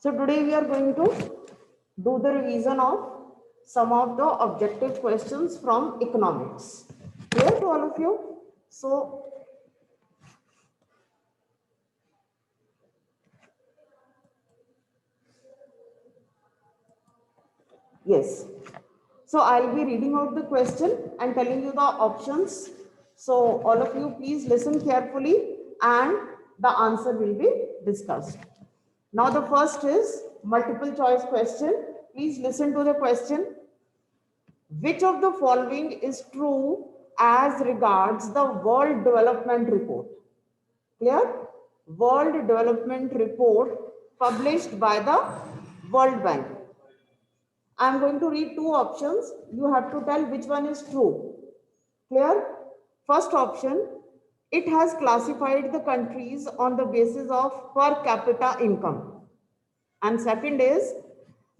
So today we are going to do the revision of some of the objective questions from economics. Clear to all of you? So yes. So I'll be reading out the question and telling you the options. So all of you please listen carefully and the answer will be discussed. Now the first is multiple choice question. Please listen to the question. Which of the following is true as regards the World Development Report? Clear? World Development Report published by the World Bank. I am going to read two options. You have to tell which one is true. Clear? First option, it has classified the countries on the basis of per capita income. And second is,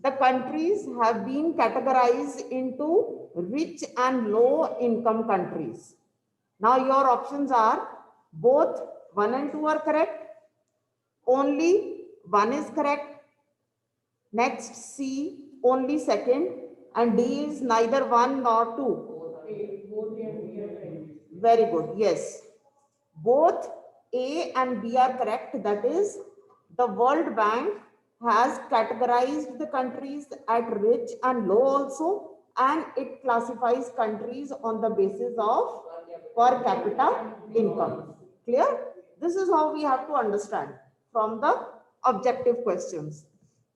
the countries have been categorized into rich and low income countries. Now your options are both 1 and 2 are correct. Only one is correct. Next C, only second. And D is neither 1 nor 2. Very good. Yes. Both A and B are correct. That is, the World Bank has categorized the countries at rich and low also, and it classifies countries on the basis of per capita income. Clear? This is how we have to understand from the objective questions.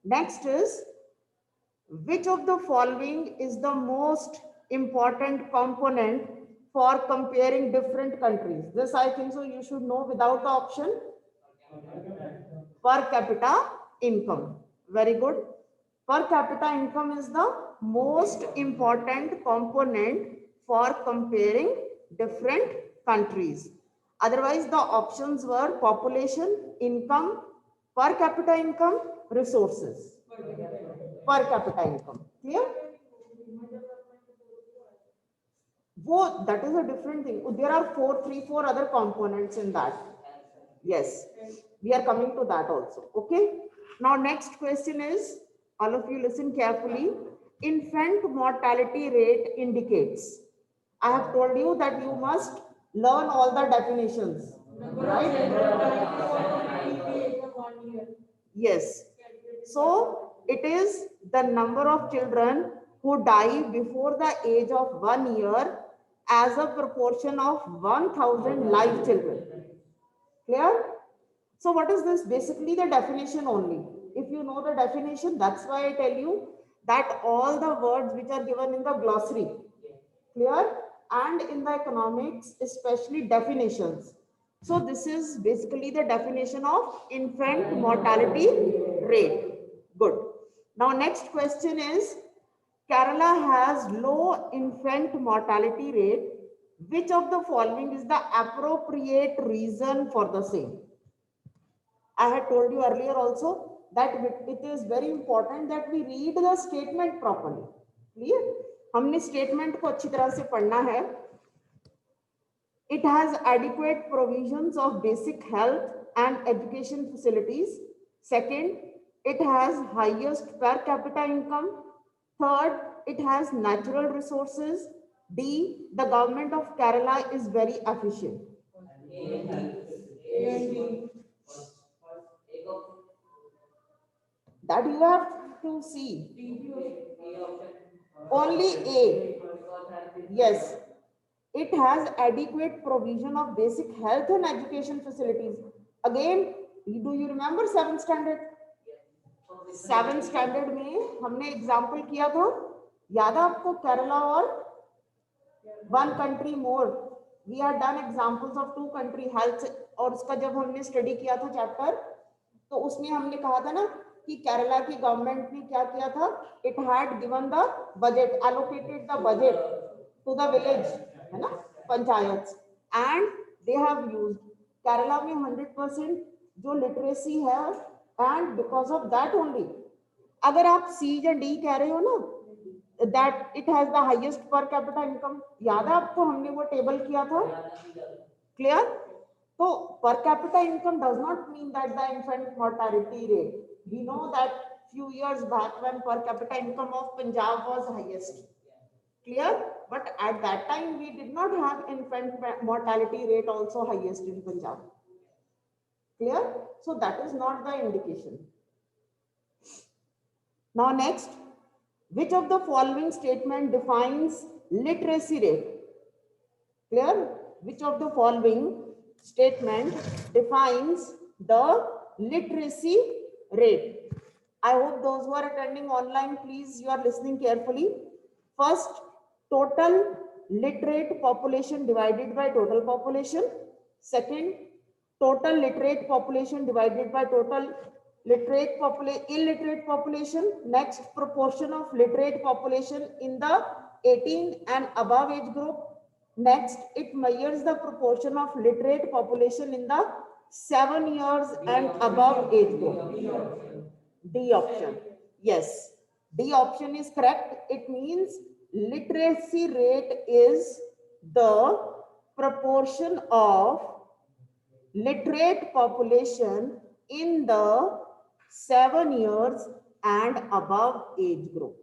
Next is, which of the following is the most important component for comparing different countries? This I think so you should know without the option. Per capita income. Very good. Per capita income is the most important component for comparing different countries. Otherwise, the options were population, income, per capita income, resources. Per capita income. Clear? That is a different thing. There are three, four other components in that. Yes, we are coming to that also. Okay. Now, next question is, all of you listen carefully. Infant mortality rate indicates. I have told you that you must learn all the definitions, right? Yes. So it is the number of children who die before the age of 1 year as a proportion of 1000 live children. Clear? So what is this? Basically the definition only. If you know the definition, that's why I tell you that all the words which are given in the glossary, clear? And in the economics, especially definitions. So this is basically the definition of infant mortality rate. Good. Now next question is, Kerala has low infant mortality rate. Which of the following is the appropriate reason for the same? I had told you earlier also that it is very important that we read the statement properly. Clear? हमने statement को अच्छी तरह से पढ़ना है. It has adequate provisions of basic health and education facilities. Second, it has highest per capita income. Third, it has natural resources. D, the government of Kerala is very efficient. That you have to see. Only A. Yes. It has adequate provision of basic health and education facilities. Again, do you remember 7th standard? 7th standard में हमने example किया था, याद है आपको? केरला और one country more. We are done examples of 2 country health. और उसका जब हमने स्टडी किया था चैप्टर, तो उसमें हमने कहा था ना कि केरला की गवर्नमेंट ने क्या किया था? It had given the budget, allocated the budget to the village, है ना, panchayat, and they have used. Kerala में 100% जो लिटरेसी है, and because of that only. अगर आप सी या डी कह रहे हो ना, that it has the highest per capita income, याद है आपको? हमने वो टेबल किया था. Clear? So per capita income does not mean that the infant mortality rate. We know that few years back when per capita income of Punjab was highest. Clear? But at that time we did not have infant mortality rate also highest in Punjab. Clear? So that is not the indication. Now next, which of the following statement defines literacy rate? Clear? Which of the following statement defines the literacy rate? I hope those who are attending online, please, you are listening carefully. First, total literate population divided by total population. Second, total literate population divided by total illiterate population. Next, proportion of literate population in the 18 and above age group. Next, it measures the proportion of literate population in the 7 years and above age group. D option. Yes, D option is correct. It means literacy rate is the proportion of literate population in the 7 years and above age group.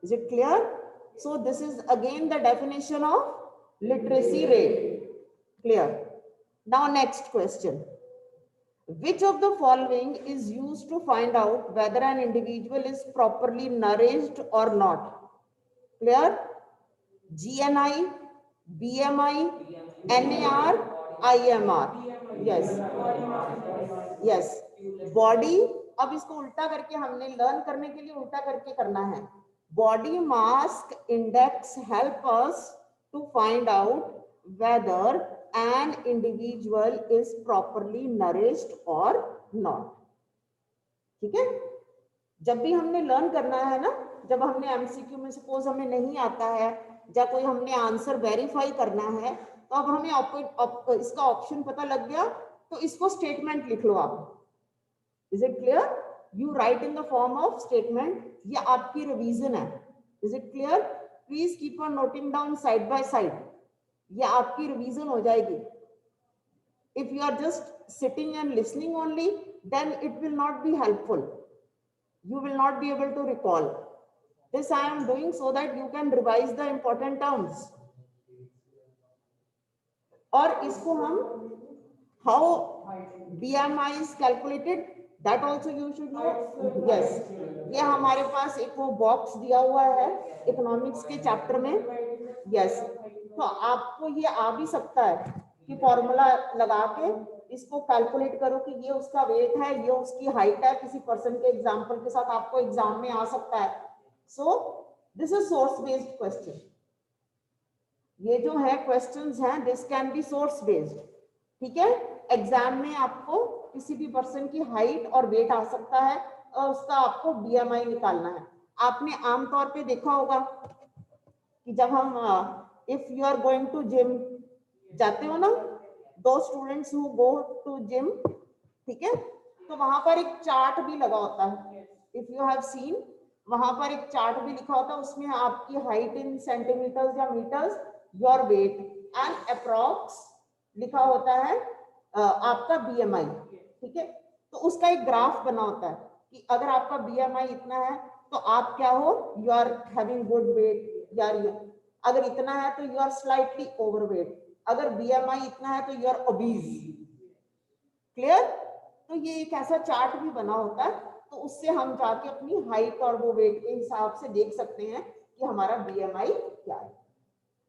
Is it clear? So this is again the definition of literacy rate. Clear? Now next question. Which of the following is used to find out whether an individual is properly nourished or not? Clear? GNI, BMI, NAR, IMR. Yes. Yes. Body, अब इसको उल्टा करके हमने learn करने के लिए उल्टा करके करना है. Body mass index help us to find out whether an individual is properly nourished or not. ठीक है? जब भी हमने लर्न करना है ना, जब हमने एमसीक्यू में सपोज हमें नहीं आता है या कोई हमने आंसर वेरीफाई करना है, तो अब हमें इसका ऑप्शन पता लग गया, तो इसको स्टेटमेंट लिख लो आप. Is it clear? You write in the form of statement. ये आपकी रिवीजन है. Is it clear? Please keep on noting down side by side. ये आपकी रिवीजन हो जाएगी. If you are just sitting and listening only, then it will not be helpful. You will not be able to recall. This I am doing so that you can revise the important terms. और इसको हम how BMI is calculated, that also you should know. Yes, ये हमारे पास एक वो box दिया हुआ है इकोनॉमिक्स के चैप्टर में. Yes, तो आपको ये आ भी सकता है कि फॉर्मूला लगा के इसको कैलकुलेट करो कि ये उसका वेट है, ये उसकी हाइट है, किसी पर्सन के एग्जांपल के साथ आपको एग्जाम में आ सकता है. So this is source based question. ये जो है क्वेश्चंस हैं, this can be source based. ठीक है? एग्जाम में आपको किसी भी पर्सन की हाइट और वेट आ सकता है और उसका आपको बीएमआई निकालना है. आपने आमतौर पे देखा होगा कि जब हम if you are going to gym जाते हो ना, दो students who go to gym, ठीक है, तो वहां पर एक चार्ट भी लगा होता है. इफ यू हैव सीन, वहां पर एक चार्ट भी लिखा होता है, उसमें आपकी हाइट इन सेंटीमीटर्स या metres, your weight and approx लिखा होता है आपका बीएमआई. ठीक है? तो उसका एक ग्राफ बना होता है कि अगर आपका बीएमआई इतना है तो आप क्या हो, you are having good weight, या अगर इतना है तो यू आर स्लाइटली ओवरवेट, अगर बीएमआई इतना है तो यू आर ओबीज. क्लियर? तो ये एक ऐसा चार्ट भी बना होता है, तो उससे हम जाके अपनी हाइट और वो वेट के हिसाब से देख सकते हैं कि हमारा बीएमआई क्या है.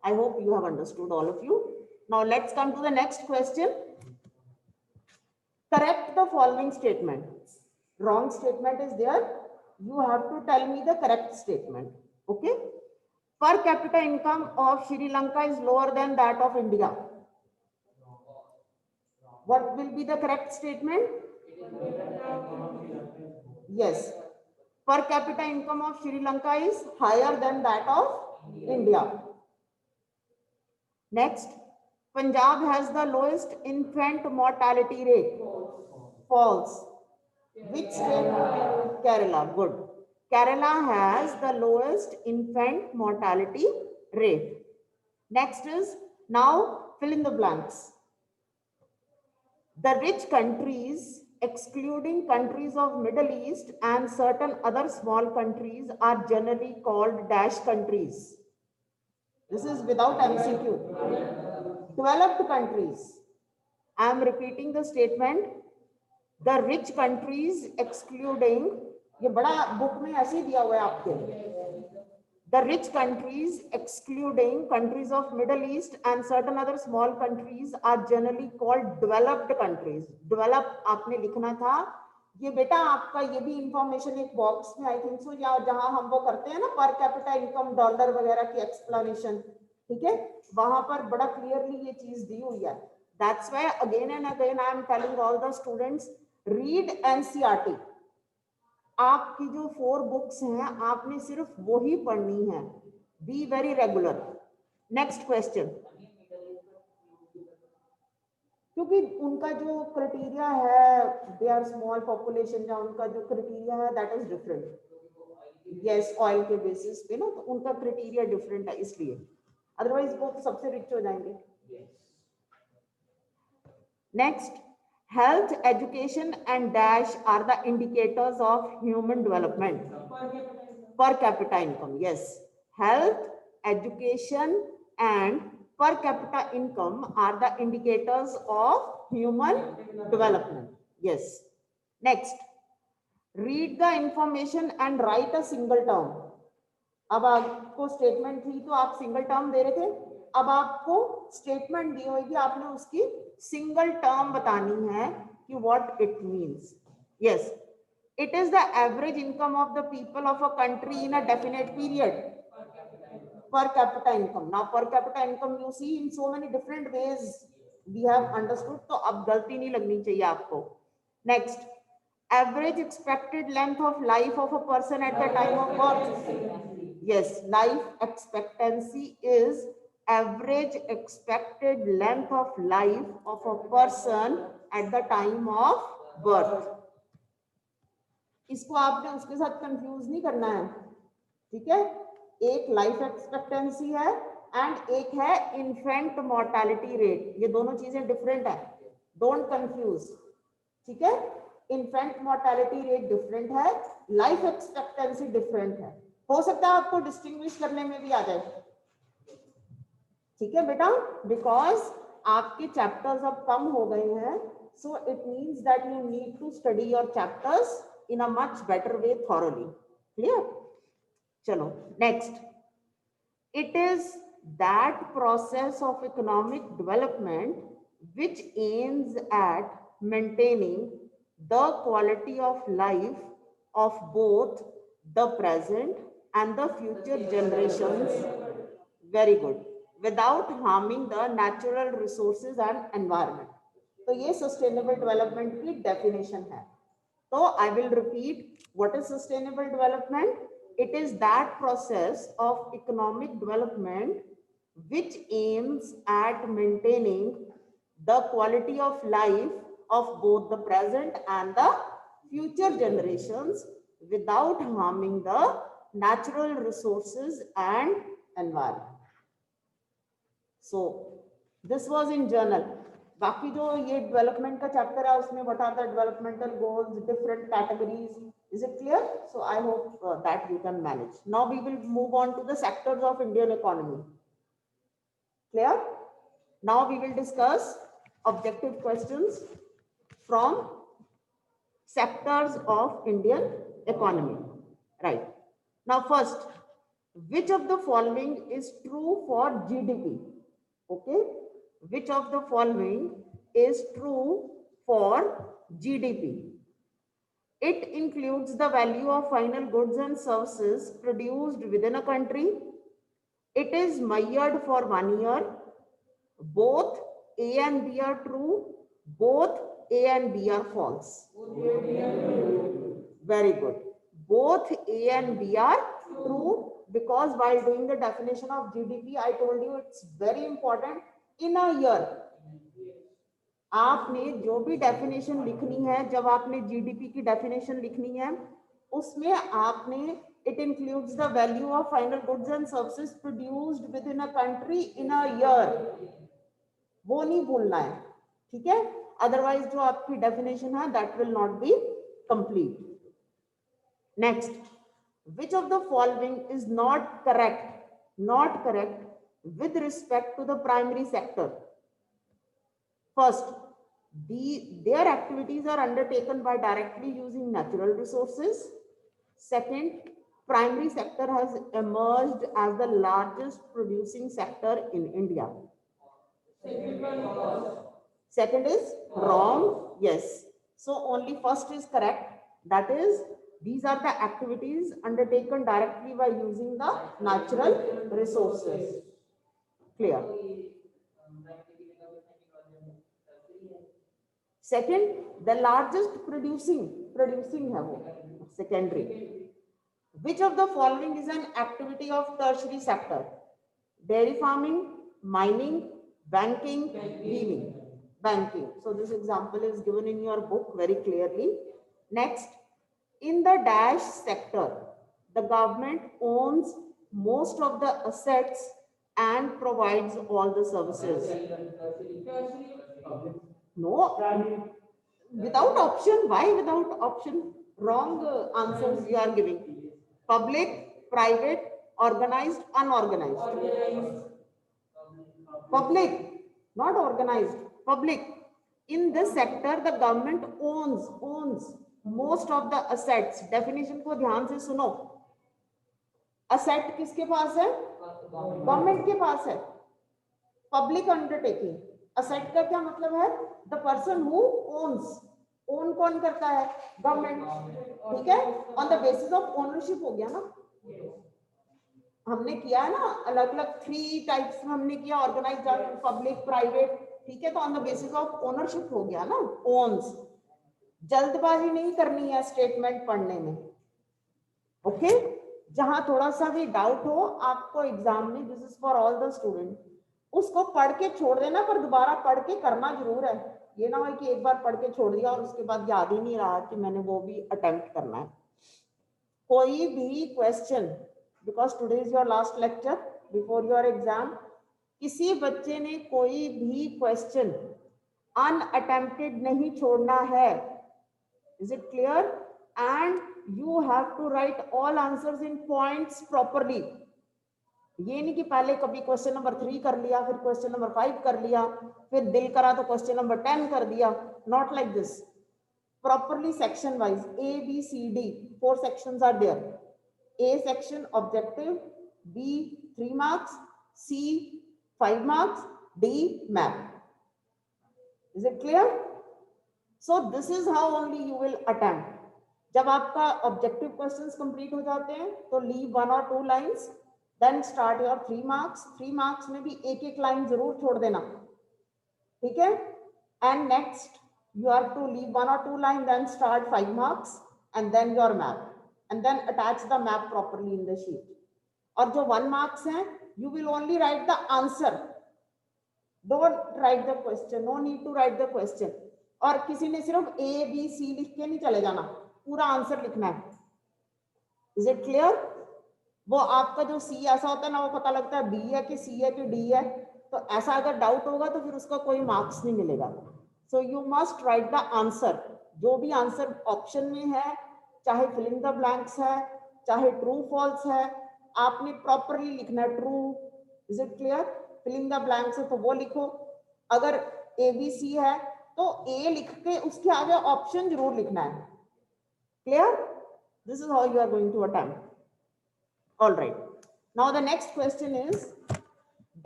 I hope you have understood all of you. Now let's come to the next question. Correct the following statement. Wrong statement is there, you have to tell me the correct statement. Okay? Per capita income of Sri Lanka is lower than that of India. What will be the correct statement? Yes, per capita income of Sri Lanka is higher than that of India. Next, Punjab has the lowest infant mortality rate. False. Which state? Kerala. Good. Kerala has the lowest infant mortality rate. Next is, now fill in the blanks. The rich countries, excluding countries of Middle East and certain other small countries, are generally called dash countries. This is without MCQ. Developed countries. I am repeating the statement. The rich countries excluding, ये बड़ा book में ऐसे दिया हुआ है आपके. The rich countries excluding countries of Middle East and certain other small countries are generally called developed countries. Develop आपने लिखना था. ये बेटा आपका ये भी इंफॉर्मेशन एक बॉक्स में आई थिंक सो, या जहां हम वो करते हैं ना पर कैपिटा इनकम डॉलर वगैरह की एक्सप्लेनेशन, ठीक है, वहां पर बड़ा क्लियरली ये चीज दी हुई है. That's why again and again I am telling all the students, read NCERT. आपकी जो 4 बुक्स हैं आपने सिर्फ वो ही पढ़नी है. Be very regular. Next question. क्योंकि उनका जो क्राइटेरिया है, दे आर स्मॉल पॉपुलेशन, या उनका जो क्राइटेरिया है that is different. Yes, oil के बेसिस पे ना, तो उनका क्राइटेरिया डिफरेंट है इसलिए. अदरवाइज वो तो सबसे रिच हो जाएंगे. Next. Health, education and dash are the indicators of human development. Per capita income. Yes. Health, education and per capita income are the indicators of human development. Yes. Next. Read the information and write a single term. अब आपको statement थी तो आप single term दे रहे थे. अब आपको statement दी होगी, आपने उसकी सिंगल टर्म बतानी है कि what it means. Yes, it is the average income of the people of a country in a definite period. Per capita income. Now per capita income you see in so many different ways, we have understood, तो अब गलती नहीं लगनी चाहिए आपको. Next. Average expected length of life of a person at the time of birth. Yes, life expectancy is average expected length of life of a person at the time of birth. इसको आपने उसके साथ confuse नहीं करना है, ठीक है. एक लाइफ एक्सपेक्टेंसी है एंड एक है इन्फेंट मोर्टेलिटी रेट. ये दोनों चीजें डिफरेंट है, डोंट कंफ्यूज, ठीक है. इन्फेंट मोर्टेलिटी रेट डिफरेंट है, लाइफ एक्सपेक्टेंसी डिफरेंट है. हो सकता है आपको डिस्टिंग्विश करने में भी आ जाए, ठीक है बेटा, बिकॉज आपके चैप्टर्स अब कम हो गए हैं. So it means that you need to study your chapters in a much better way, thoroughly. Clear? चलो next. It is that process of economic development which aims at maintaining the quality of life of both the present and the future generations. Very good. Without harming the natural resources and environment. तो ये sustainable development की definition है. तो I will repeat, what is sustainable development? It is that process of economic development which aims at maintaining the quality of life of both the present and the future generations without harming the natural resources and environment. So this was in journal. बाकी जो ये development का chapter है उसमें what are the developmental goals, different categories, is it clear? So I hope that you can manage. Now we will move on to the sectors of Indian economy. Clear? Now we will discuss objective questions from sectors of Indian economy. Right. Now first, which of the following is true for GDP? Okay. Which of the following is true for GDP? It includes the value of final goods and services produced within a country. It is measured for 1 year. Both A and B are true. Both A and B are false. Very good. Both A and B are true, because while doing the definition of GDP, I told you it's very important. In a year, आपने जो भी definition लिखनी है, जब आपने GDP की definition लिखनी है, उसमें आपने it includes the value of final goods and services produced within a country in a year. वो नहीं भूलना है, ठीक है. otherwise जो आपकी definition है that will not be complete. Next, which of the following is not correct with respect to the primary sector? First, their activities are undertaken by directly using natural resources. Second, primary sector has emerged as the largest producing sector in India. Second is wrong. Yes. So only first is correct. That is, these are the activities undertaken directly by using the natural resources. Clear. Second, the largest producing है वो secondary. Which of the following is an activity of tertiary sector? Dairy farming, mining, banking, weaving. Banking. So this example is given in your book very clearly. Next, in the dash sector, the government owns most of the assets and provides all the services. No, without option. Why without option? Wrong answers you are giving. Public, private, organized, unorganized. Public, not organized. Public. In this sector, the government owns most of the assets. Definition को ध्यान से सुनो. Asset किसके पास है? Government के पास है. Public undertaking. Asset का क्या मतलब है? The person who owns. Own कौन करता है? Government. ठीक है? On the basis of ownership हो गया ना? हमने किया है ना, अलग अलग 3 टाइप्स में हमने किया, ऑर्गेनाइज्ड, पब्लिक, प्राइवेट. ठीक है, तो on the basis of ownership हो गया ना, ओन्स. जल्दबाजी नहीं करनी है स्टेटमेंट पढ़ने में. ओके, जहां थोड़ा सा भी डाउट हो आपको एग्जाम में, this is for all the student, उसको पढ़ के छोड़ देना, पर दोबारा पढ़ के करना जरूर है. ये ना हो कि एक बार पढ़ के छोड़ दिया और उसके बाद याद ही नहीं रहा कि मैंने वो भी अटेम्प्ट करना है. कोई भी question, because today is your last lecture before your exam, किसी बच्चे ने कोई भी क्वेश्चन अनअटेम्प्टेड नहीं छोड़ना है. Is it clear? And you have to write all answers in points properly. ये नहीं कि पहले कभी क्वेश्चन नंबर 3 कर लिया, फिर क्वेश्चन नंबर 5 कर लिया, फिर दिल करा तो क्वेश्चन नंबर 10 कर दिया. Not like this. Properly section wise, A, B, C, D, 4 sections are there. A section objective, B 3 marks, C 5 marks, D map. Is it clear? So this is how only you will attempt. जब आपका objective questions complete हो जाते हैं तो leave 1 or 2 lines, then start your 3 marks. 3 marks में भी एक एक line जरूर छोड़ देना. ठीक है? And next you have to leave 1 or 2 lines, then start 5 marks, and then your map, and then attach the map properly in the sheet. और जो 1 marks हैं, you will only write the answer. Don't write the question. No need to write the question. और किसी ने सिर्फ A, B, C लिख के नहीं चले जाना, पूरा आंसर लिखना है. Is it clear? वो आपका जो C ऐसा होता है ना, वो पता लगता है B है कि C है कि D है, तो ऐसा अगर डाउट होगा तो फिर उसका कोई मार्क्स नहीं मिलेगा. So you must write the answer. जो भी आंसर ऑप्शन में है, चाहे फिलिंग द ब्लैंक्स है, चाहे ट्रू फॉल्स है, आपने प्रॉपरली लिखना है. True. Is it clear? Filling the blanks है तो वो लिखो. अगर ABC है तो A लिख के उसके आगे ऑप्शन जरूर लिखना है. Clear? This is how you are going to attempt. All right. Now the next question is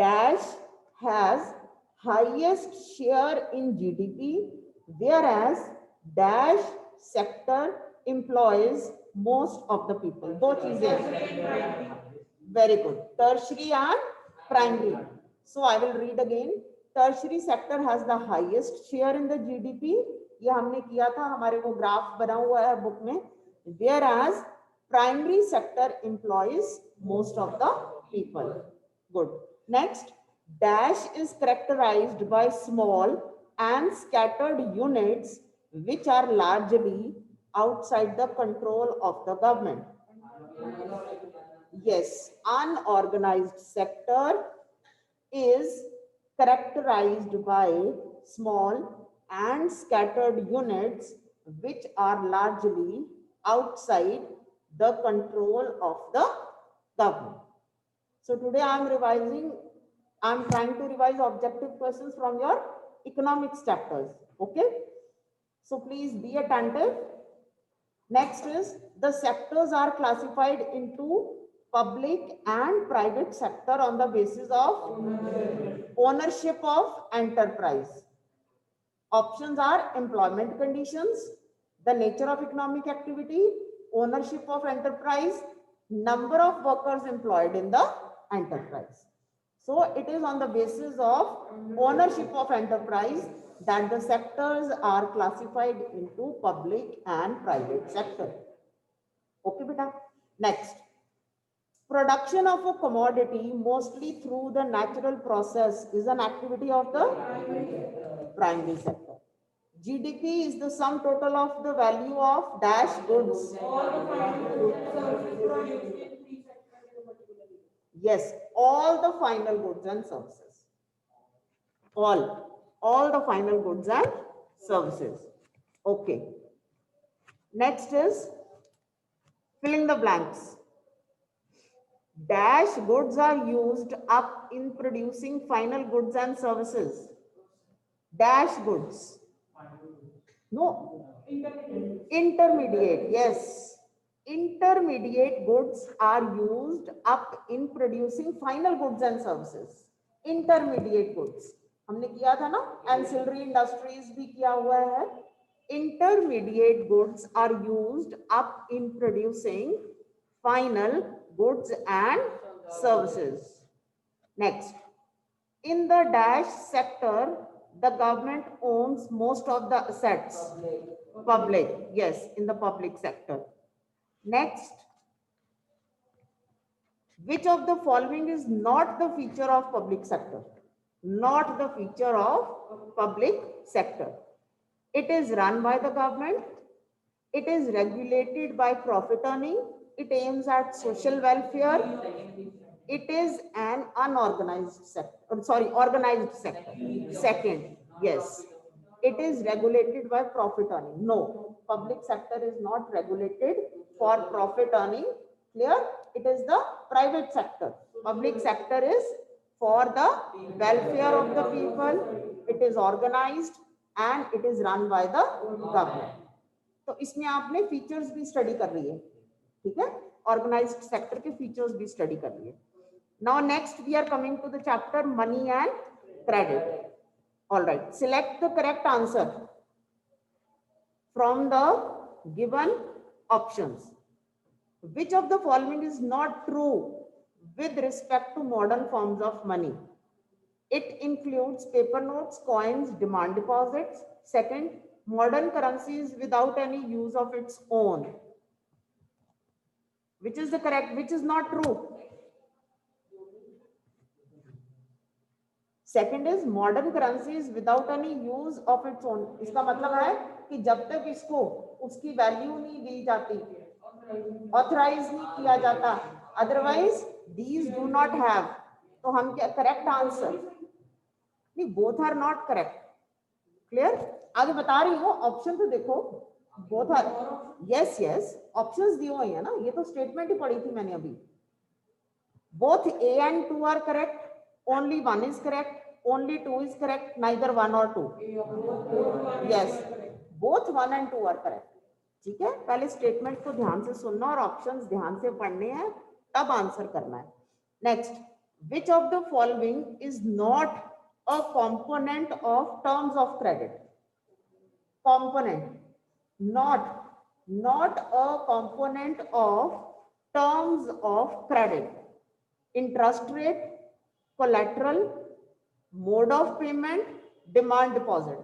dash has highest share in GDP, whereas dash sector employs most of the people. दो चीजें. Very good. Tertiary and primary. So I will read again. Tertiary sector has the highest share in the GDP. ये हमने किया था, हमारे वो graph बना हुआ है बुक में. Whereas primary sector employs most of the people. Good. Next. Dash is characterized by small and scattered units which are largely outside the control of the government. Yes, unorganized sector is characterized by small and scattered units which are largely outside the control of the government. So today I'm trying to revise objective questions from your economics chapters. Okay. So please be attentive. Next is the sectors are classified into public and private sector on the basis of ownership of enterprise. Options are employment conditions, the nature of economic activity, ownership of enterprise, number of workers employed in the enterprise. So it is on the basis of ownership of enterprise that the sectors are classified into public and private sector. Okay, beta. Next, production of a commodity mostly through the natural process is an activity of the primary sector. GDP is the sum total of the value of dash goods. Yes, all the final goods and services. All the final goods and services. Okay. Next is filling the blanks. Dash goods are used up in producing final goods and services. Dash goods. No. Intermediate. Yes. Intermediate goods are used up in producing final goods and services. Intermediate goods. हमने किया था ना, ancillary industries भी किया हुआ है. Intermediate goods are used up in producing final goods and services. Next, in the dash sector, the government owns most of the assets. Public, yes, in the public sector. Next, which of the following is not the feature of public sector? Not the feature of public sector. It is run by the government. It is regulated by profit earning. It aims at social welfare. It is an unorganized sector. Organized sector. Second, yes. It is regulated by profit earning. No, public sector is not regulated for profit earning. Clear? It is the private sector. Public sector is for the welfare of the people. It is organized and it is run by the government. तो इसमें आपने features भी study कर रही है, ठीक है, organised sector के फीचर्स भी स्टडी कर रही है. Now next we are coming to the chapter money and credit. Alright, select the correct answer from the given options. Which of the following is not true with respect to modern forms of money? It includes paper notes, coins, demand deposits. Second, modern currencies without any use of its own. Which is the correct? Which is not true? Second is modern currencies without any use of its own. इसका मतलब है कि जब तक इसको उसकी value नहीं दी जाती, ऑथराइज नहीं किया जाता, otherwise these do not have. तो हम क्या करेक्ट आंसर? नहीं, both are not correct. Clear? आगे बता रही हूँ, ऑप्शन तो देखो, both are. Yes yes, options दिए हुए हैं ना, ये तो स्टेटमेंट ही पढ़ी थी मैंने अभी. Both A and 2 are correct, only 1 is correct, only 2 is correct, neither 1 और 2. Yes, both 1 and 2 are correct. ठीक है, पहले स्टेटमेंट को ध्यान से सुनना और ऑप्शंस ध्यान से पढ़ने हैं, तब आंसर करना है. Next, which of the following is not a component of terms of credit? Component, not a component of terms of credit. Interest rate, collateral, mode of payment, demand deposit.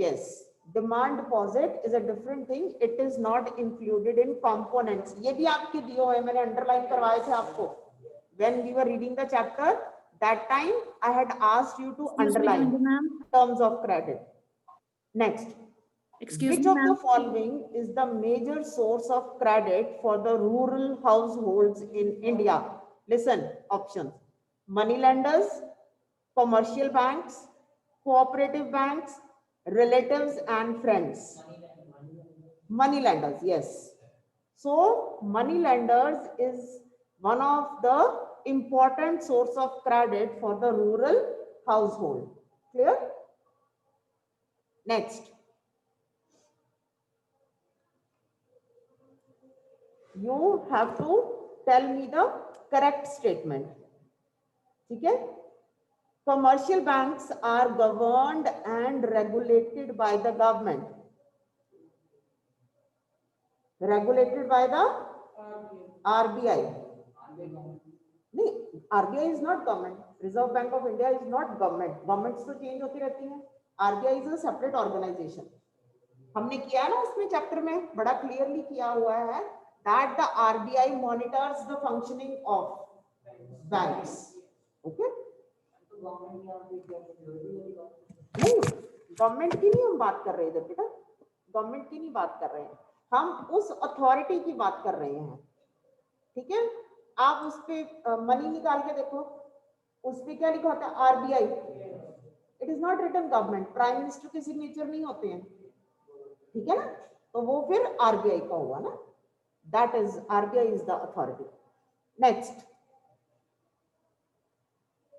Yes, demand deposit is a different thing. It is not included in components. ये भी आपके दिए हुए, मैंने underline करवाए थे आपको. When we were reading the chapter, that time I had asked you to underline terms of credit. Next, which of the following is the major source of credit for the rural households in India? Listen, options: money lenders, commercial banks, cooperative banks, relatives and friends. Money lenders, yes. So money lenders is one of the important source of credit for the rural household. Clear? Next, you have to tell me the correct statement. Okay? Commercial banks are governed and regulated by the government. Regulated by the RBI. No, RBI is not government. Reserve Bank of India is not government. Governments तो change होती रहती हैं. RBI is a separate organization. हमने किया है ना उसमें chapter में बड़ा क्लियरली किया हुआ है that the RBI monitors the functioning of banks. Okay? नहीं, गवर्नमेंट की नहीं हम बात कर रहे हैं इधर बेटा, गवर्नमेंट की नहीं बात कर रहे हैं, हम उस अथॉरिटी की बात कर रहे हैं. ठीक है, आप उस पे मनी निकाल के देखो, उस पे क्या लिखा होता है? RBI. It is not written government, prime minister के सिग्नेचर नहीं होते हैं. ठीक है ना, तो वो फिर आरबीआई का हुआ ना, that is RBI is the authority. Next,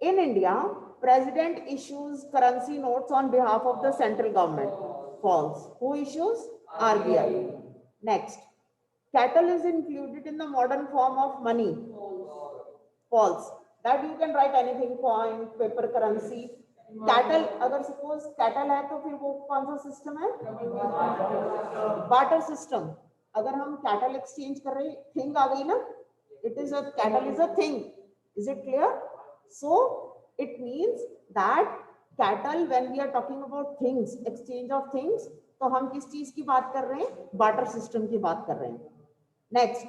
in India president issues currency notes on behalf of the central government. False. Who issues? RBI. Next, cattle is included in the modern form of money. False. That you can write anything, coin, paper currency. Cattle, अगर suppose cattle है तो फिर वो कौन सा system है? Barter system. अगर हम cattle exchange कर रहे, thing आ गई ना, it is a cattle is a thing. Is it clear? So it means that cattle, when we are talking about things, exchange of things, तो हम किस चीज की बात कर रहे हैं? बार्टर सिस्टम की बात कर रहे हैं. Next,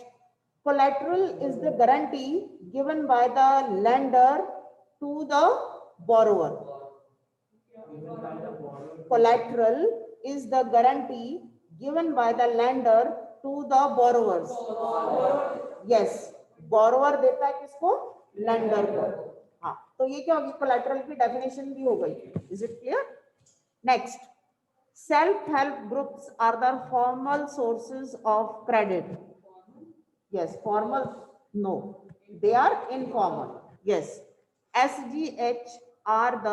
collateral is the guarantee given by the lender to the borrower. Collateral is the guarantee given by the lender to the borrowers. Yes, borrower देता है किसको? lender को. हाँ, तो ये क्या होगी? कोलैटरल की डेफिनेशन भी हो गई. Is it clear? Next, self help groups are the formal sources of credit. Yes, formal no, they are informal. Yes, SGH are the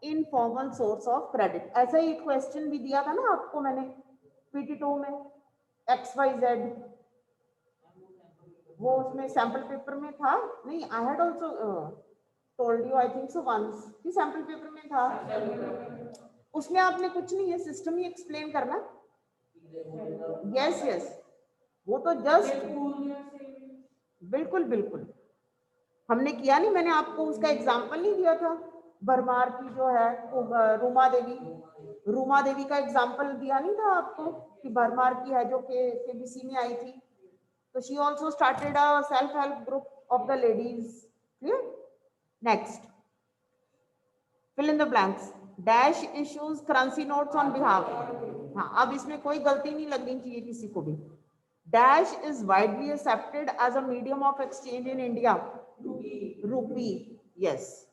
informal source of credit. ऐसा ही क्वेश्चन भी दिया था ना आपको मैंने PT2 में, XYZ, वो उसमें सैंपल पेपर में था. नहीं, I had also told you I think so once कि सैंपल पेपर में था. उसमें आपने कुछ नहीं है, सिस्टम ही एक्सप्लेन करना. यस यस, वो तो जस्ट बिल्कुल बिल्कुल हमने किया नहीं. मैंने आपको उसका एग्जांपल नहीं दिया था? भरमार की जो है रूमा देवी का एग्जांपल दिया नहीं था आपको कि भरमार की है जो KBC में आई थी. तो she also started a self help group of the ladies. Clear? Next, fill in the blanks. Dash issues currency notes on behalf. हाँ, अब इसमें कोई गलती नहीं लगनी चाहिए किसी को भी. Dash is widely accepted as a medium of exchange in India. Rupee. Yes,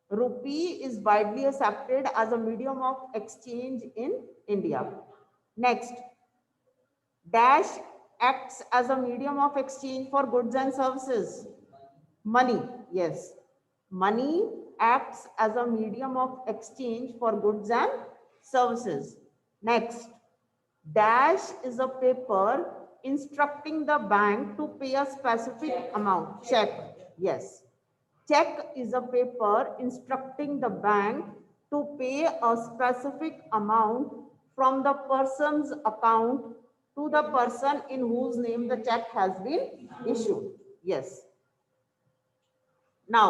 rupee is widely accepted as a medium of exchange in India. Next, dash acts as a medium of exchange for goods and services. Money. Yes, money acts as a medium of exchange for goods and services. Next, dash is a paper instructing the bank to pay a specific amount. Check. Yes, check is a paper instructing the bank to pay a specific amount from the person's account to the person in whose name the check has been issued. Yes. Now,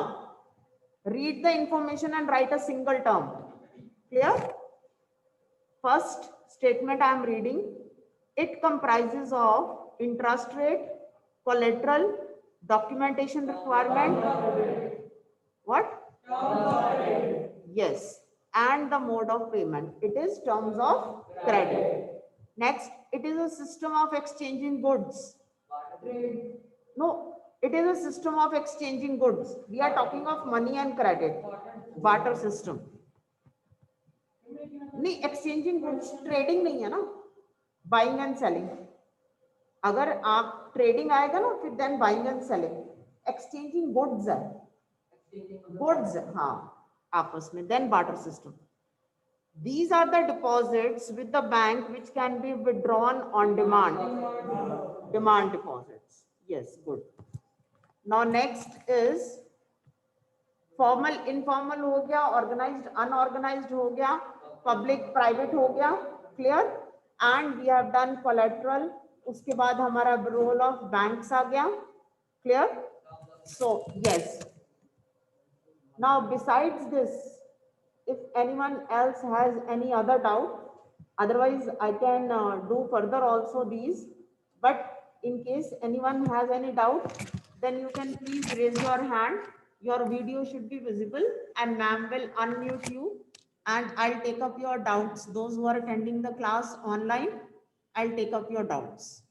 read the information and write a single term. Clear? First statement I am reading. It comprises of interest rate, collateral, documentation requirement. What? Yes, and the mode of payment. It is terms of credit. Next, it is a system of exchanging goods. No, it is a system of exchanging goods. We are talking of money and credit. Barter system. नहीं, exchanging goods trading नहीं है ना, buying and selling. अगर आप trading आएगा ना फिर then buying and selling, exchanging goods है, गुड्स, हाँ आपस में, then barter system. These are the deposits with the bank which can be withdrawn on demand. Demand deposits. Yes, good. Now next is formal, informal हो गया, organized, unorganized हो गया, public, private हो गया, clear? And we have done collateral. उसके बाद हमारा role of banks आ गया, clear? So yes. Now besides this, if anyone else has any other doubt, otherwise I can do further also these, but in case anyone has any doubt, then you can please raise your hand. Your video should be visible and ma'am will unmute you and I'll take up your doubts. Those who are attending the class online, I'll take up your doubts.